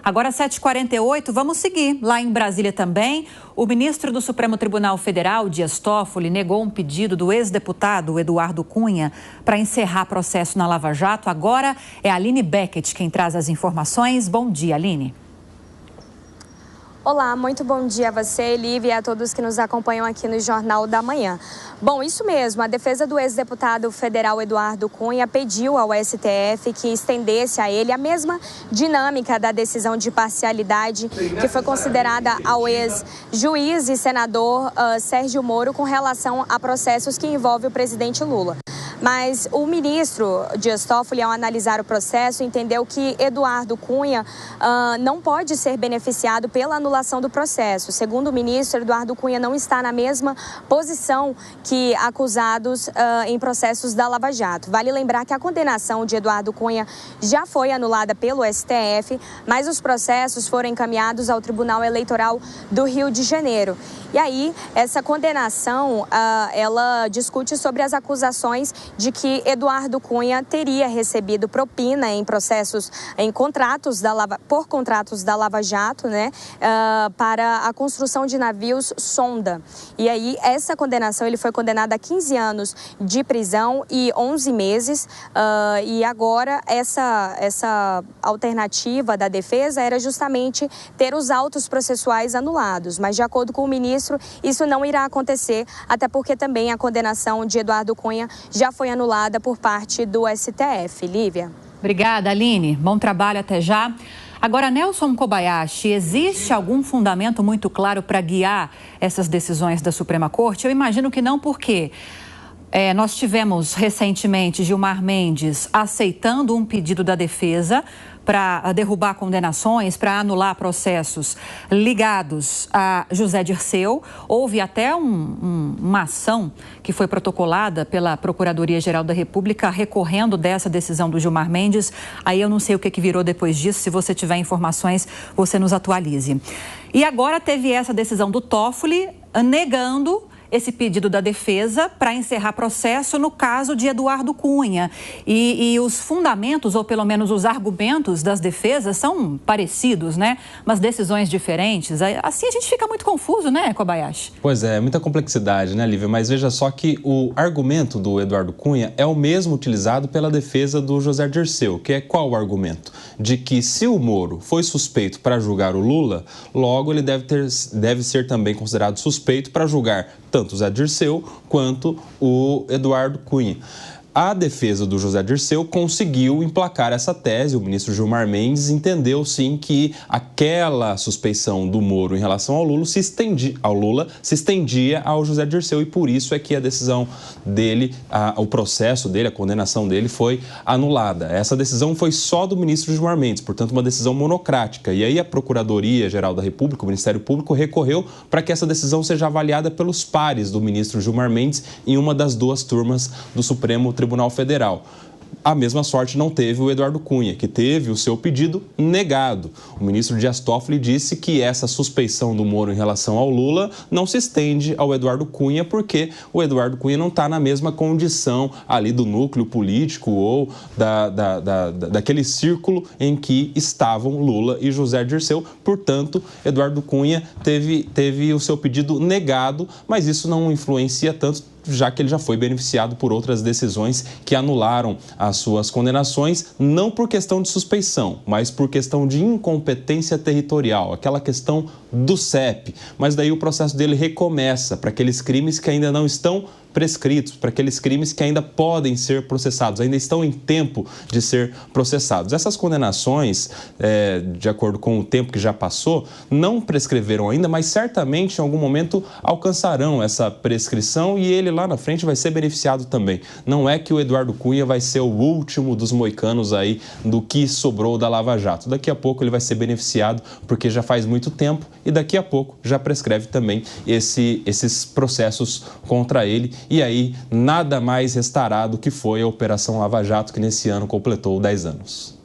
Agora, 7h48, vamos seguir. Lá em Brasília também, o ministro do Supremo Tribunal Federal, Dias Toffoli, negou um pedido do ex-deputado Eduardo Cunha para encerrar processo na Lava Jato. Agora é a Aline Beckett quem traz as informações. Bom dia, Aline. Olá, muito bom dia a você, Lívia, e a todos que nos acompanham aqui no Jornal da Manhã. Bom, isso mesmo, a defesa do ex-deputado federal Eduardo Cunha pediu ao STF que estendesse a ele a mesma dinâmica da decisão de parcialidade que foi considerada ao ex-juiz e senador Sérgio Moro com relação a processos que envolvem o presidente Lula. Mas o ministro Dias Toffoli, ao analisar o processo, entendeu que Eduardo Cunha não pode ser beneficiado pela anulação do processo. Segundo o ministro, Eduardo Cunha não está na mesma posição que acusados em processos da Lava Jato. Vale lembrar que a condenação de Eduardo Cunha já foi anulada pelo STF, mas os processos foram encaminhados ao Tribunal Eleitoral do Rio de Janeiro. E aí, essa condenação, ela discute sobre as acusações de que Eduardo Cunha teria recebido propina em processos, por contratos da Lava Jato, né, para a construção de navios sonda. E aí, essa condenação, ele foi condenado a 15 anos de prisão e 11 meses. E agora, essa alternativa da defesa era justamente ter os autos processuais anulados. Mas, de acordo com o ministro, isso não irá acontecer, até porque também a condenação de Eduardo Cunha já foi anulada por parte do STF. Lívia. Obrigada, Aline. Bom trabalho, até já. Agora, Nelson Kobayashi, existe algum fundamento muito claro para guiar essas decisões da Suprema Corte? Eu imagino que não, porque nós tivemos recentemente Gilmar Mendes aceitando um pedido da defesa para derrubar condenações, para anular processos ligados a José Dirceu. Houve até uma ação que foi protocolada pela Procuradoria-Geral da República recorrendo dessa decisão do Gilmar Mendes. Aí eu não sei o que virou depois disso. Se você tiver informações, você nos atualize. E agora teve essa decisão do Toffoli negando esse pedido da defesa para encerrar processo no caso de Eduardo Cunha. E os fundamentos, ou pelo menos os argumentos das defesas são parecidos, né? Mas decisões diferentes. Assim a gente fica muito confuso, né, Kobayashi? Pois é, muita complexidade, né, Lívia? Mas veja só que o argumento do Eduardo Cunha é o mesmo utilizado pela defesa do José Dirceu, que é qual o argumento? De que se o Moro foi suspeito para julgar o Lula, logo ele deve ser também considerado suspeito para julgar tanto o José Dirceu quanto o Eduardo Cunha. A defesa do José Dirceu conseguiu emplacar essa tese. O ministro Gilmar Mendes entendeu, sim, que aquela suspeição do Moro em relação ao Lula se estendia ao José Dirceu, e por isso é que a decisão dele, o processo dele, a condenação dele foi anulada. Essa decisão foi só do ministro Gilmar Mendes, portanto uma decisão monocrática. E aí a Procuradoria-Geral da República, o Ministério Público, recorreu para que essa decisão seja avaliada pelos pares do ministro Gilmar Mendes em uma das duas turmas do Supremo Tribunal Federal. A mesma sorte não teve o Eduardo Cunha, que teve o seu pedido negado. O ministro Dias Toffoli disse que essa suspeição do Moro em relação ao Lula não se estende ao Eduardo Cunha, porque o Eduardo Cunha não está na mesma condição ali do núcleo político ou daquele círculo em que estavam Lula e José Dirceu. Portanto, Eduardo Cunha teve o seu pedido negado, mas isso não influencia tanto, já que ele já foi beneficiado por outras decisões que anularam as suas condenações, não por questão de suspeição, mas por questão de incompetência territorial, aquela questão do CEP. Mas daí o processo dele recomeça para aqueles crimes que ainda não estão prescritos, para aqueles crimes que ainda podem ser processados, ainda estão em tempo de ser processados. Essas condenações, de acordo com o tempo que já passou, não prescreveram ainda, mas certamente em algum momento alcançarão essa prescrição e ele lá na frente vai ser beneficiado também. Não é que o Eduardo Cunha vai ser o último dos moicanos aí do que sobrou da Lava Jato. Daqui a pouco ele vai ser beneficiado porque já faz muito tempo e daqui a pouco já prescreve também esses processos contra ele. E aí, nada mais restará do que foi a Operação Lava Jato, que nesse ano completou 10 anos.